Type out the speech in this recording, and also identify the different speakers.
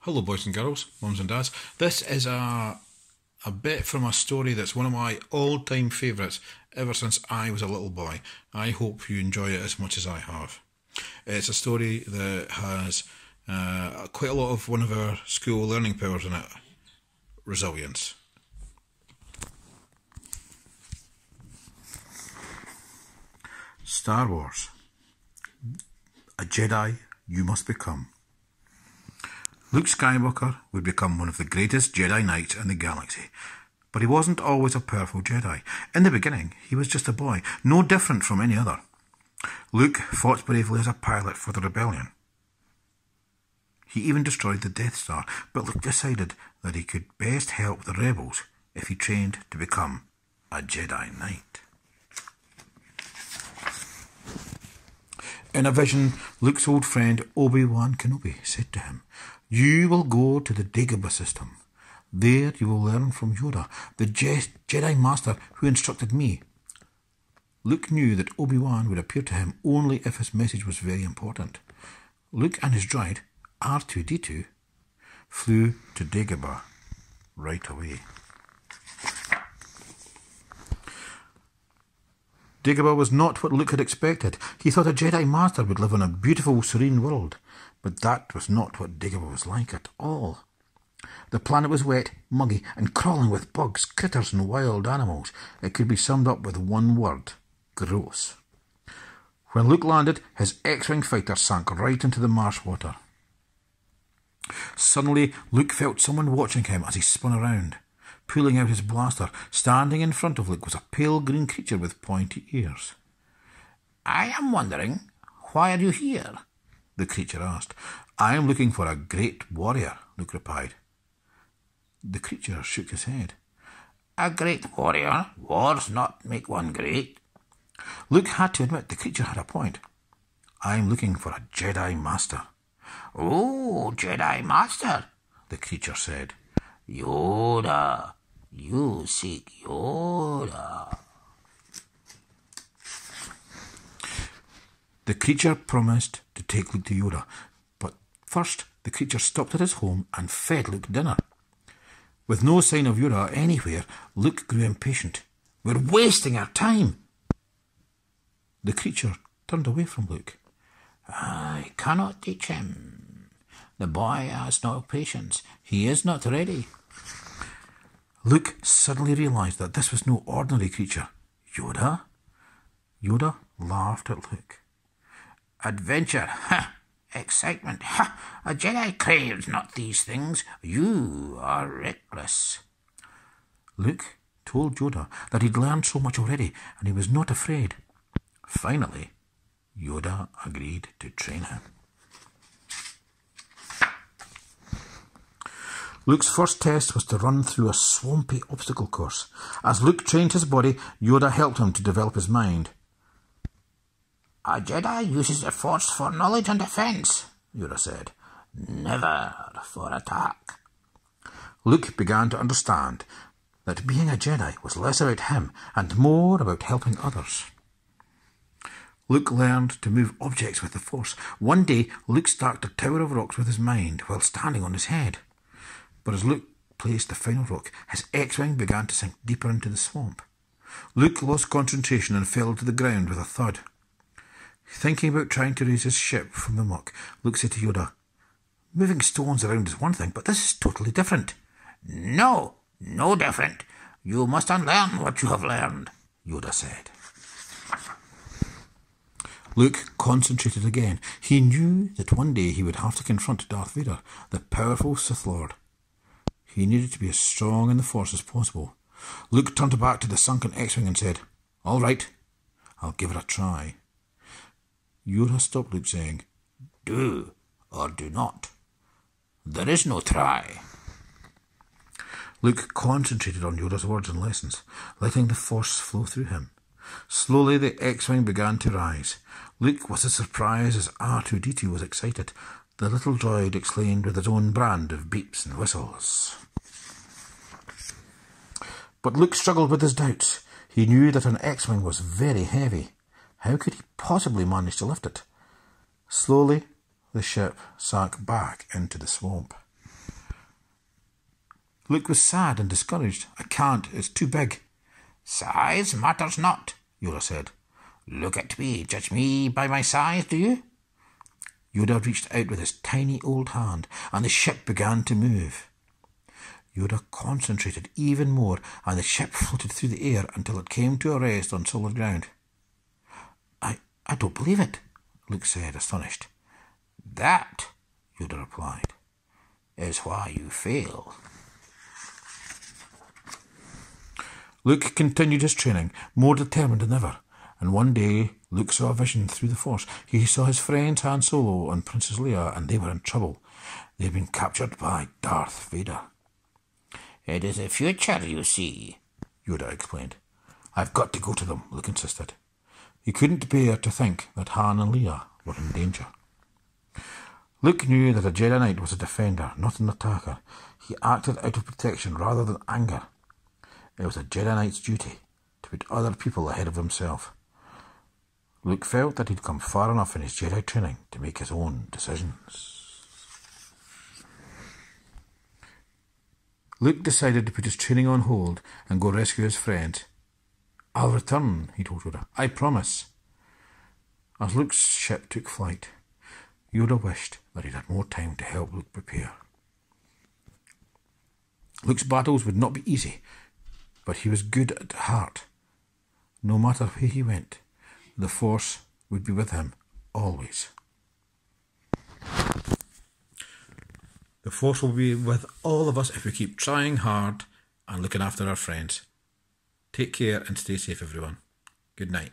Speaker 1: Hello boys and girls, mums and dads. This is a bit from a story that's one of my all-time favourites ever since I was a little boy. I hope you enjoy it as much as I have. It's a story that has quite a lot of one of our school learning powers in it. Resilience. Star Wars. A Jedi you must become. Luke Skywalker would become one of the greatest Jedi Knights in the galaxy, but he wasn't always a powerful Jedi. In the beginning, he was just a boy, no different from any other. Luke fought bravely as a pilot for the rebellion. He even destroyed the Death Star, but Luke decided that he could best help the rebels if he trained to become a Jedi Knight. In a vision, Luke's old friend Obi-Wan Kenobi said to him, "You will go to the Dagobah system. There you will learn from Yoda, the Jedi Master who instructed me." Luke knew that Obi-Wan would appear to him only if his message was very important. Luke and his droid, R2-D2, flew to Dagobah right away. Dagobah was not what Luke had expected. He thought a Jedi Master would live on a beautiful, serene world, but that was not what Dagobah was like at all. The planet was wet, muggy, and crawling with bugs, critters, and wild animals. It could be summed up with one word: gross. When Luke landed, his X-Wing fighter sank right into the marsh water. Suddenly, Luke felt someone watching him as he spun around. Pulling out his blaster, standing in front of Luke was a pale green creature with pointy ears. "I am wondering, why are you here?" the creature asked. "I am looking for a great warrior," Luke replied. The creature shook his head. "A great warrior? Wars not make one great." Luke had to admit the creature had a point. "I am looking for a Jedi Master." "Oh, Jedi Master," the creature said. "Yoda. You seek Yoda." The creature promised to take Luke to Yoda, but first the creature stopped at his home and fed Luke dinner. With no sign of Yoda anywhere, Luke grew impatient. "We're wasting our time." The creature turned away from Luke. "I cannot teach him. The boy has no patience. He is not ready." Luke suddenly realised that this was no ordinary creature. "Yoda?" Yoda laughed at Luke. "Adventure, ha! Excitement, ha! A Jedi craves not these things. You are reckless." Luke told Yoda that he'd learned so much already and he was not afraid. Finally, Yoda agreed to train him. Luke's first test was to run through a swampy obstacle course. As Luke trained his body, Yoda helped him to develop his mind. "A Jedi uses the Force for knowledge and defense," Yoda said. "Never for attack." Luke began to understand that being a Jedi was less about him and more about helping others. Luke learned to move objects with the Force. One day, Luke stacked a tower of rocks with his mind while standing on his head. But as Luke placed the final rock, his X-Wing began to sink deeper into the swamp. Luke lost concentration and fell to the ground with a thud. Thinking about trying to raise his ship from the muck, Luke said to Yoda, "Moving stones around is one thing, but this is totally different." "No, no different. You must unlearn what you have learned," Yoda said. Luke concentrated again. He knew that one day he would have to confront Darth Vader, the powerful Sith Lord. He needed to be as strong in the Force as possible. Luke turned back to the sunken X-Wing and said, "All right, I'll give it a try." Yoda stopped Luke, saying, "Do or do not. There is no try." Luke concentrated on Yoda's words and lessons, letting the Force flow through him. Slowly the X-Wing began to rise. Luke was as surprised as R2-D2 was excited. The little droid exclaimed with his own brand of beeps and whistles. But Luke struggled with his doubts. He knew that an X-Wing was very heavy. How could he possibly manage to lift it? Slowly, the ship sank back into the swamp. Luke was sad and discouraged. "I can't, it's too big." "Size matters not," Yoda said. "Look at me, judge me by my size, do you?" Yoda reached out with his tiny old hand, and the ship began to move. Yoda concentrated even more, and the ship floated through the air until it came to a rest on solid ground. I don't believe it," Luke said, astonished. "That," Yoda replied, "is why you fail." Luke continued his training, more determined than ever, and one day Luke saw a vision through the Force. He saw his friends Han Solo and Princess Leia, and they were in trouble. They had been captured by Darth Vader. "It is the future, you see," Yoda explained. "I've got to go to them," Luke insisted. He couldn't bear to think that Han and Leia were in danger. Luke knew that a Jedi Knight was a defender, not an attacker. He acted out of protection rather than anger. It was a Jedi Knight's duty to put other people ahead of himself. Luke felt that he'd come far enough in his Jedi training to make his own decisions. Luke decided to put his training on hold and go rescue his friends. "I'll return," he told Yoda. "I promise." As Luke's ship took flight, Yoda wished that he'd had more time to help Luke prepare. Luke's battles would not be easy, but he was good at heart. No matter where he went, the Force would be with him always. The Force will be with all of us if we keep trying hard and looking after our friends. Take care and stay safe, everyone. Good night.